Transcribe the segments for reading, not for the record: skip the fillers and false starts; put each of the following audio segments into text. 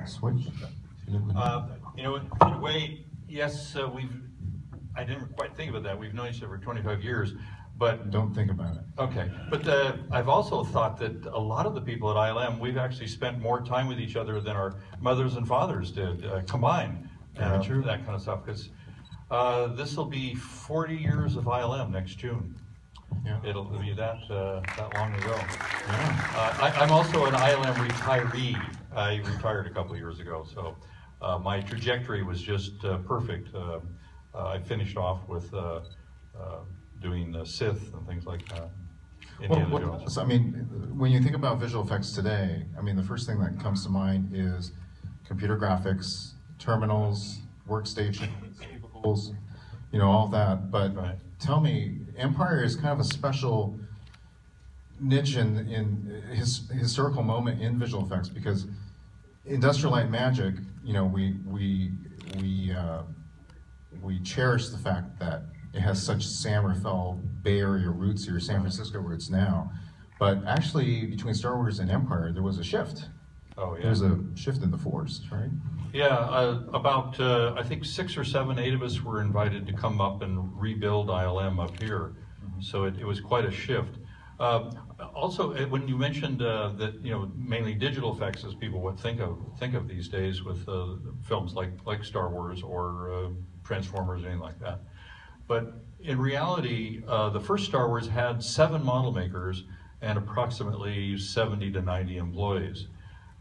switch? You know, in a way, yes, I didn't quite think about that. We've known each other for 25 years, but... Don't think about it. Okay, but I've also thought that a lot of the people at ILM, we've actually spent more time with each other than our mothers and fathers did combined. True. That kind of stuff, because this will be 40 years of ILM next June. Yeah. It'll be that long ago. Yeah. I'm also an ILM retiree. I retired a couple of years ago, so my trajectory was just perfect. I finished off with doing Sith and things like that. So, I mean, when you think about visual effects today, I mean, the first thing that comes to mind is computer graphics, terminals, workstations, cubicles, you know, all that. But right. Tell me, Empire is kind of a special niche in his historical moment in visual effects, because Industrial Light and Magic, you know, we cherish the fact that it has such San Rafael Bay Area roots here, San Francisco roots now. But actually, between Star Wars and Empire, there was a shift. Oh, yeah. There was a shift in the force, right? Yeah, about, I think 6 or 7, 8 of us were invited to come up and rebuild ILM up here. Mm-hmm. So it was quite a shift. Also, when you mentioned that, you know, mainly digital effects as people would think of these days with films like Star Wars or Transformers or anything like that. But in reality, the first Star Wars had 7 model makers and approximately 70 to 90 employees.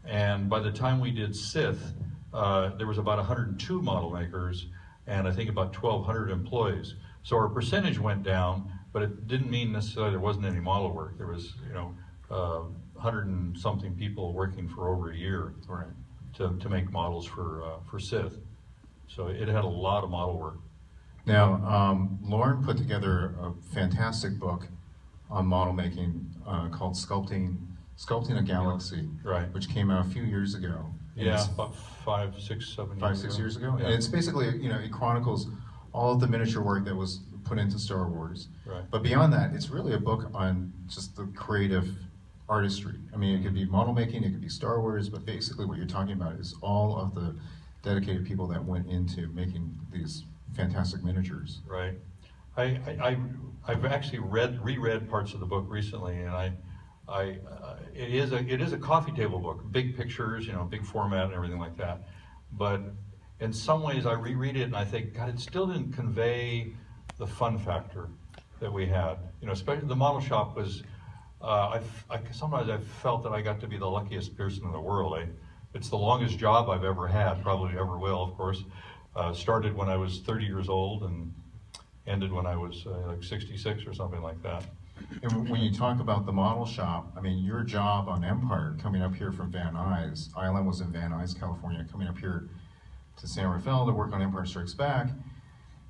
And by the time we did Sith, there was about 102 model makers and I think about 1,200 employees. So our percentage went down, but it didn't mean necessarily there wasn't any model work. There was, you know, 100 and something people working for over a year, right, to make models for Sith. So it had a lot of model work. Now, Lorne put together a fantastic book on model making called Sculpting a Galaxy, right, which came out a few years ago. Yeah, about 5, 6, 7 5, 6 years ago. Yeah. And it's basically, you know, it chronicles all of the miniature work that was put into Star Wars. Right. But beyond that, it's really a book on just the creative artistry. I mean, it could be model making, it could be Star Wars, but basically what you're talking about is all of the dedicated people that went into making these fantastic miniatures. Right. I've actually reread parts of the book recently, and it is a coffee table book, big pictures, you know, big format and everything like that. But in some ways, I reread it and I think, God, it still didn't convey the fun factor that we had. You know, especially the model shop was. Sometimes I felt that I got to be the luckiest person in the world. It's the longest job I've ever had, probably ever will, of course. Started when I was 30 years old and ended when I was like 66 or something like that. And when you talk about the model shop, I mean, your job on Empire, coming up here from Van Nuys, ILM was in Van Nuys, California, coming up here to San Rafael to work on Empire Strikes Back.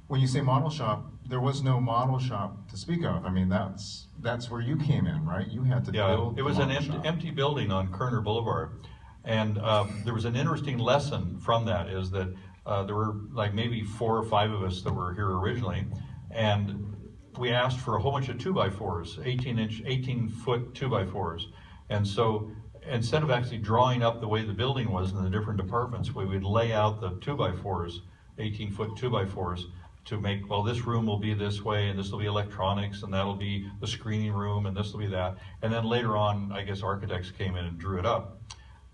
When you say model shop, there was no model shop to speak of. I mean, that's where you came in, right? You had to build. It was an empty building on Kerner Boulevard. And there was an interesting lesson from that, is that there were like maybe 4 or 5 of us that were here originally, and we asked for a whole bunch of 2x4s, 18-foot 2x4s. And so instead of actually drawing up the way the building was in the different departments, we would lay out the 2x4s, 18-foot 2x4s, to make, well, this room will be this way, and this will be electronics, and that'll be the screening room, and this will be that. And then later on, I guess architects came in and drew it up.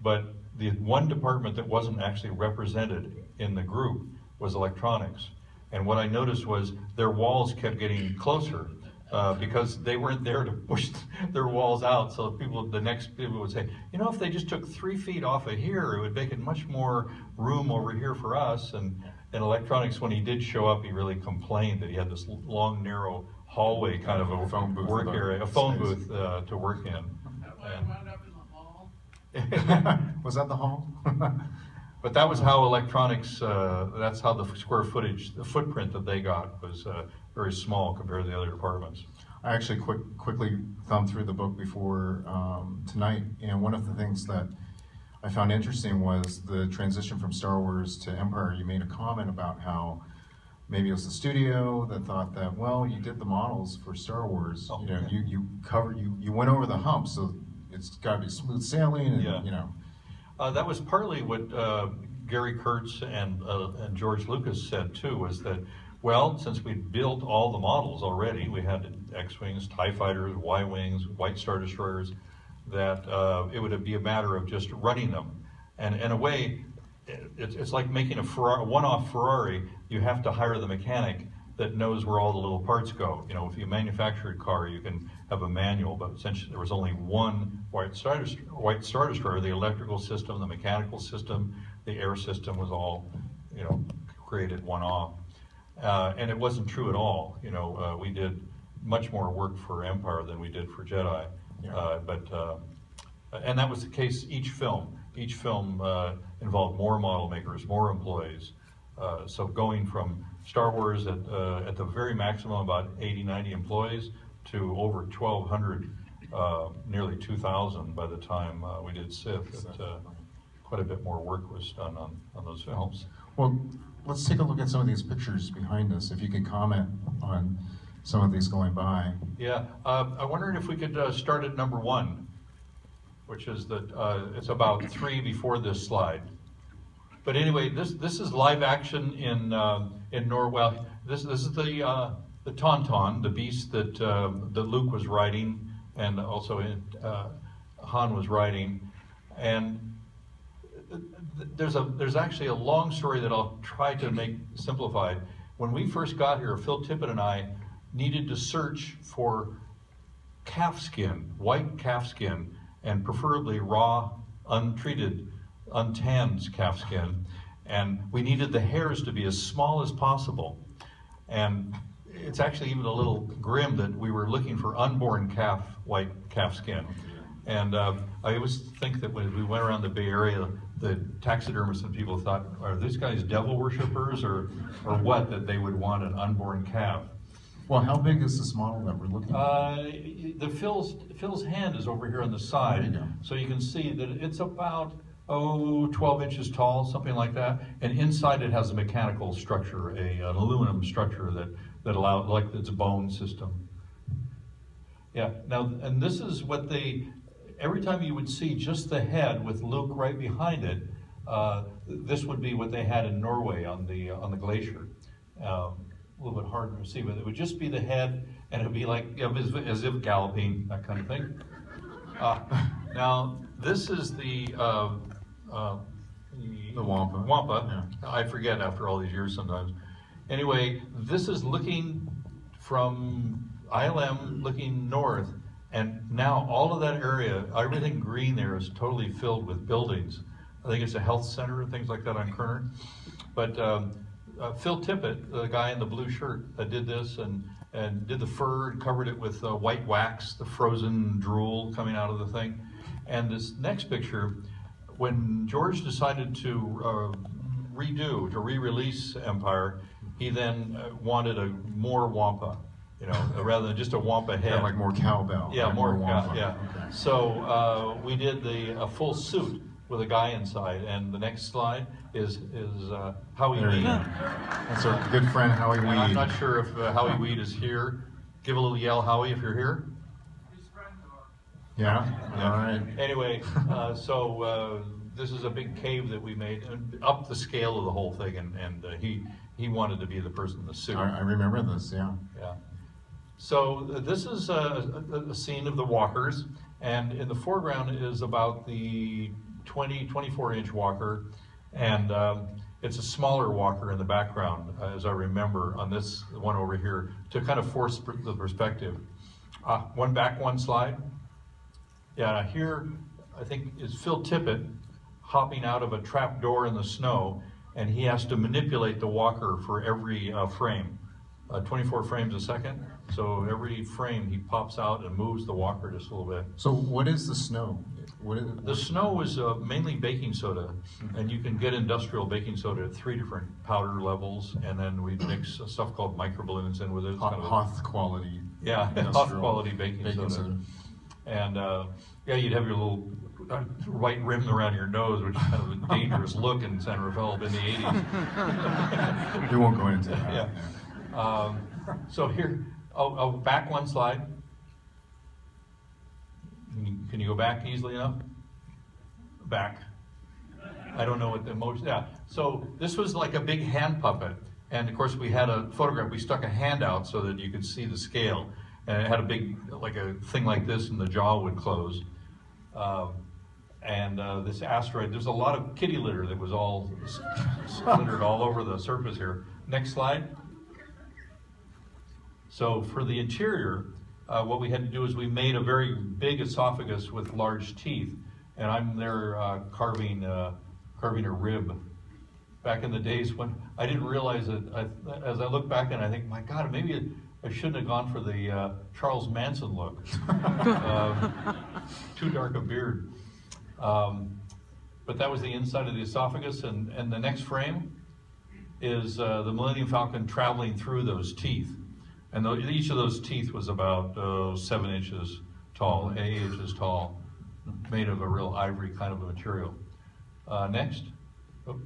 But the one department that wasn't actually represented in the group was electronics. And what I noticed was their walls kept getting closer because they weren't there to push their walls out. So the next people would say, you know, if they just took 3 feet off of here, it would make it much more room over here for us. And electronics, when he did show up, he really complained that he had this long, narrow hallway kind of a phone booth work area, a phone booth to work in. Was that the hall? But that was how electronics, that's how the square footage, the footprint that they got was very small compared to the other departments. I actually quickly thumbed through the book before tonight, and one of the things that I found interesting was the transition from Star Wars to Empire. You made a comment about how maybe it was the studio that thought that, well, you did the models for Star Wars, you know, you went over the hump, so it's got to be smooth sailing, and, yeah. you know. That was partly what Gary Kurtz and George Lucas said too, was that, well, since we'd built all the models already, we had X-Wings, TIE Fighters, Y-Wings, White Star Destroyers, that it would be a matter of just running them. And in a way, it's like making a one-off Ferrari. You have to hire the mechanic that knows where all the little parts go. You know, if you manufacture a car, you can have a manual, but essentially there was only one White Star Destroyer. The electrical system, the mechanical system, the air system was all, you know, created one-off. And it wasn't true at all. You know, we did much more work for Empire than we did for Jedi. Yeah. And that was the case each film. Each film involved more model makers, more employees. So going from Star Wars at the very maximum about 80, 90 employees to over 1,200, nearly 2,000 by the time we did Sith. Quite a bit more work was done on those films. Well, let's take a look at some of these pictures behind us. If you could comment on some of these going by. Yeah, I wondered if we could start at number 1, which is it's about 3 before this slide. But anyway, this is live action in Norway. Well, this is the Tauntaun, the beast that Luke was riding, and also Han was riding. And there's actually a long story that I'll try to make simplified. When we first got here, Phil Tippett and I needed to search for calf skin, white calf skin, and preferably raw, untreated, untanned calf skin. And we needed the hairs to be as small as possible. And it's actually even a little grim that we were looking for unborn white calf skin. And I always think that when we went around the Bay Area, the taxidermists and people thought, are these guys devil worshippers or what, that they would want an unborn calf? Well, how big is this model that we're looking at? Phil's hand is over here on the side, so you can see that it's about 12 inches tall, something like that. And inside it has a mechanical structure, an aluminum structure that allows, like its bone system. Yeah. Now, and this is what every time you would see just the head with Luke right behind it, this would be what they had in Norway on the glacier. A little bit harder to see, but it would just be the head, and it would be like, you know, as if galloping, that kind of thing. Now, this is the Wampa. Wampa. Yeah. I forget after all these years sometimes. Anyway, this is looking from ILM, looking north, and now all of that area, everything green there is totally filled with buildings. I think it's a health center and things like that on Kerner. But Phil Tippett, the guy in the blue shirt that did this and did the fur and covered it with white wax, the frozen drool coming out of the thing. And this next picture, when George decided to re-release Empire, he then wanted more Wampa, you know, rather than just a Wampa head. Yeah, like more cowbell. Yeah, like more Wampa. yeah. Okay. So we did a full suit with a guy inside, and the next slide is Howie Weed. That's our good friend Howie Weed. I'm not sure if Howie Weed is here. Give a little yell, Howie, if you're here. Yeah. All right. Anyway, so this is a big cave that we made, and up the scale of the whole thing, and he wanted to be the person in the suit. I remember this. Yeah. Yeah. So this is a scene of the walkers, and in the foreground is about the 24-inch walker, and it's a smaller walker in the background, as I remember, on this one over here, to kind of force the perspective. One slide. Yeah, here I think is Phil Tippett hopping out of a trap door in the snow, and he has to manipulate the walker for every frame. 24 frames a second, so every frame he pops out and moves the walker just a little bit. So what is the snow? The snow is mainly baking soda, and you can get industrial baking soda at 3 different powder levels, and then we mix stuff called microballoons in with it. Hoth quality. Yeah, Hoth quality baking soda. And yeah, you'd have your little white rim around your nose, which is kind of a dangerous look in San Rafael in the 80s. We won't go into that. Yeah. So here, back one slide. Can you go back easily enough? Back. I don't know what the motion, yeah. So this was like a big hand puppet. And of course we had a photograph, we stuck a hand out so that you could see the scale. And it had a big, like a thing like this, and the jaw would close. This asteroid, there's a lot of kitty litter that was all littered all over the surface here. Next slide. So for the interior, what we had to do is we made a very big esophagus with large teeth, and I'm there carving a rib. Back in the days when I didn't realize it, as I look back and I think, my God, maybe I shouldn't have gone for the Charles Manson look. Too dark a beard. But that was the inside of the esophagus, and the next frame is the Millennium Falcon traveling through those teeth. And each of those teeth was about 7 inches tall, 8 inches tall, made of a real ivory kind of a material. Next. Oh.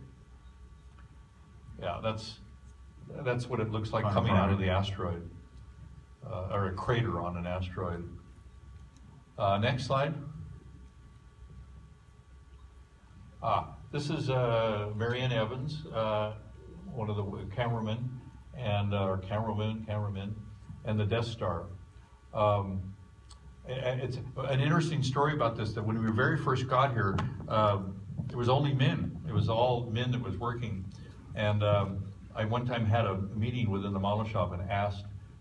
Yeah, that's what it looks like coming out of the asteroid, or a crater on an asteroid. Next slide. This is Marianne Evans, one of the cameramen, and cameramen, and the Death Star. It's an interesting story about this, that when we very first got here, it was only men. It was all men that was working. And I one time had a meeting within the model shop and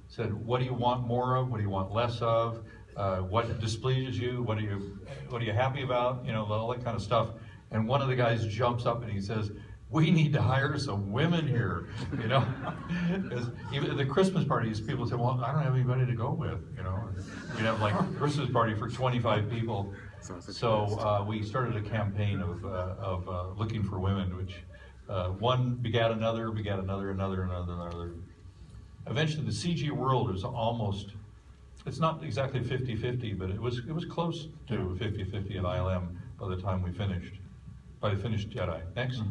said, what do you want more of? What do you want less of? What displeases you? What are you happy about? You know, all that kind of stuff. And one of the guys jumps up and he says, we need to hire some women here, you know. Even at the Christmas parties, people say, well, I don't have anybody to go with, you know. We'd have like a Christmas party for 25 people. So we started a campaign of looking for women, which one begat another, another. Eventually the CG world is almost, it's not exactly 50-50, but it was close to 50-50 at ILM by the time we finished. By the finished Jedi. Next.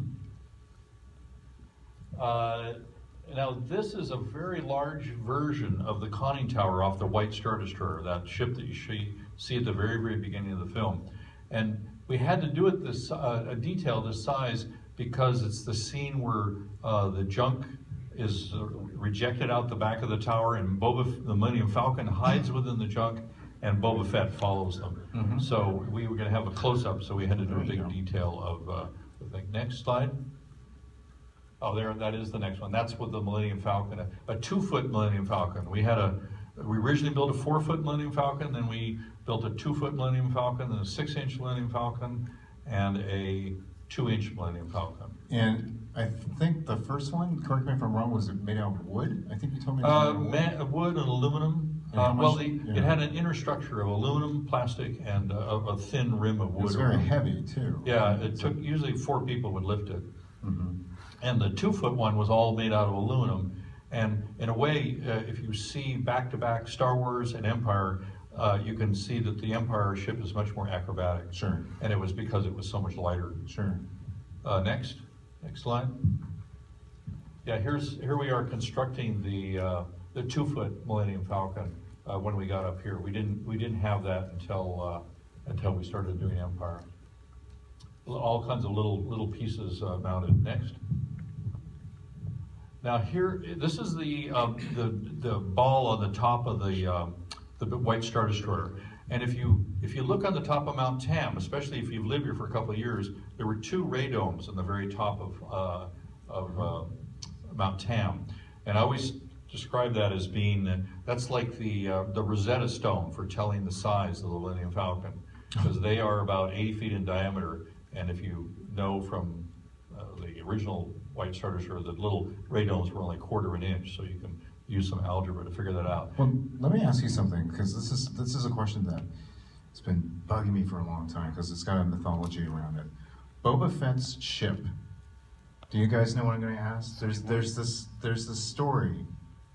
Now this is a very large version of the conning tower off the White Star Destroyer, that ship that you see at the very, very beginning of the film. And we had to do it this a detail this size because it's the scene where the junk is rejected out the back of the tower, and the Millennium Falcon hides within the junk, and Boba Fett follows them. So we were going to have a close-up, so we had to do a big detail of the thing. Next slide. Oh, that is the next one. That's with the Millennium Falcon, a 2-foot Millennium Falcon. We originally built a 4-foot Millennium Falcon, then we built a 2-foot Millennium Falcon, then a 6-inch Millennium Falcon, and a 2-inch Millennium Falcon. And I think the first one, correct me if I'm wrong, was it made out of wood? I think you told me it was made out of wood. Wood and aluminum. It had an inner structure of aluminum, plastic, and a thin rim of wood. It was very heavy too. Yeah, it took usually 4 people would lift it. And the 2-foot one was all made out of aluminum. And in a way, if you see back-to-back Star Wars and Empire, you can see that the Empire ship is much more acrobatic. Sure. And it was because it was so much lighter. Sure. Next slide. Yeah, here we are constructing the 2-foot Millennium Falcon when we got up here. We didn't have that until we started doing Empire. All kinds of little pieces mounted. Next. Now here, this is the ball on the top of the White Star Destroyer. And if you look on the top of Mount Tam, especially if you've lived here for a couple of years, there were 2 radomes on the very top of Mount Tam. And I always describe that as being, that's like the Rosetta Stone for telling the size of the Millennium Falcon, because they are about 80 feet in diameter. And if you know from the original White Star Destroyer, the little radomes were only 1/4 inch, so you can use some algebra to figure that out. Well, let me ask you something, because this is a question that it's been bugging me for a long time, because it's got a mythology around it. Boba Fett's ship. Do you guys know what I'm going to ask? There's this story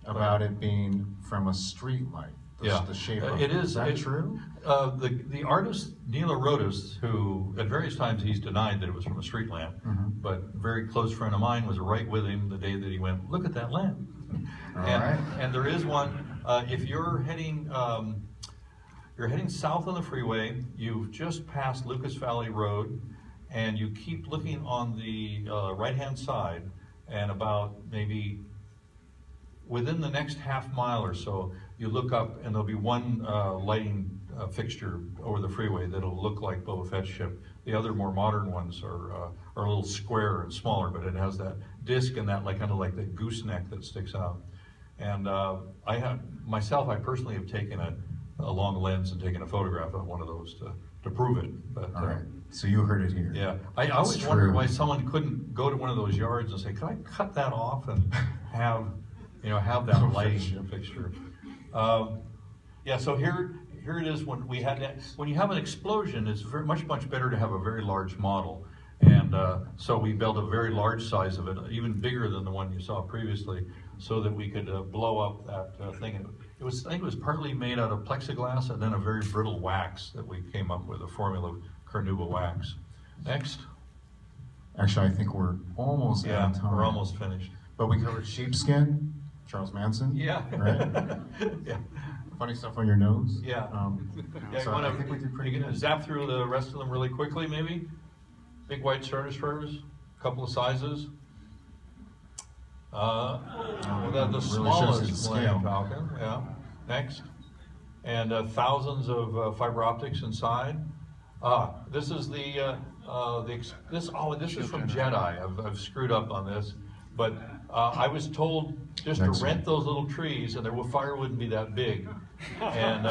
about it being from a street light. The shape of it. Is that true? The artist Neil Rodas, who at various times he's denied that it was from a street lamp, but a very close friend of mine was right with him the day that he went, look at that lamp. And there is one. If you're heading south on the freeway, you've just passed Lucas Valley Road, and you keep looking on the right-hand side, and about maybe within the next half mile or so, you look up and there'll be one lighting fixture over the freeway that'll look like Boba Fett's ship. The other more modern ones are a little square and smaller, but it has that disc and that kind of like the gooseneck that sticks out. And I personally have taken a long lens and taken a photograph of one of those to prove it. But, all right, so you heard it here. Yeah, I always wondered why someone couldn't go to one of those yards and say, "Could I cut that off and have that lighting fixture?" Yeah, so here it is. When you have an explosion, it's much better to have a very large model. And so we built a very large size of it, even bigger than the one you saw previously, so that we could blow up that thing. I think it was partly made out of plexiglass and then a very brittle wax that we came up with, a formula of carnauba wax. Next. Actually, I think we're almost out of time. We're almost finished. But we covered sheepskin, Charles Manson. Yeah. Right? Yeah. Funny stuff on your nose. Yeah. So I think we did pretty good. Zap through the rest of them really quickly, maybe. Big white Star Destroyers, a couple of sizes. The smallest Millennium Falcon, yeah. Next. And thousands of fiber optics inside. This is this is from Jedi. I've screwed up on this, but I was told just to rent those little trees, and the fire wouldn't be that big. And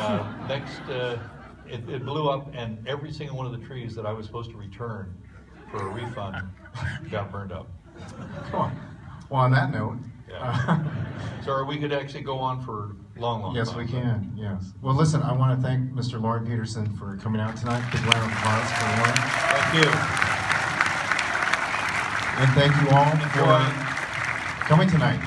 it blew up, and every single one of the trees that I was supposed to return for a refund got burned up. Come on. Well, on that note. Yeah. So we could actually go on for long yes, time. Yes, we can. Yes. Well, listen, I want to thank Mr. Lorne Peterson for coming out tonight. Big round of applause for Lorne. Thank you. And thank you all for coming tonight.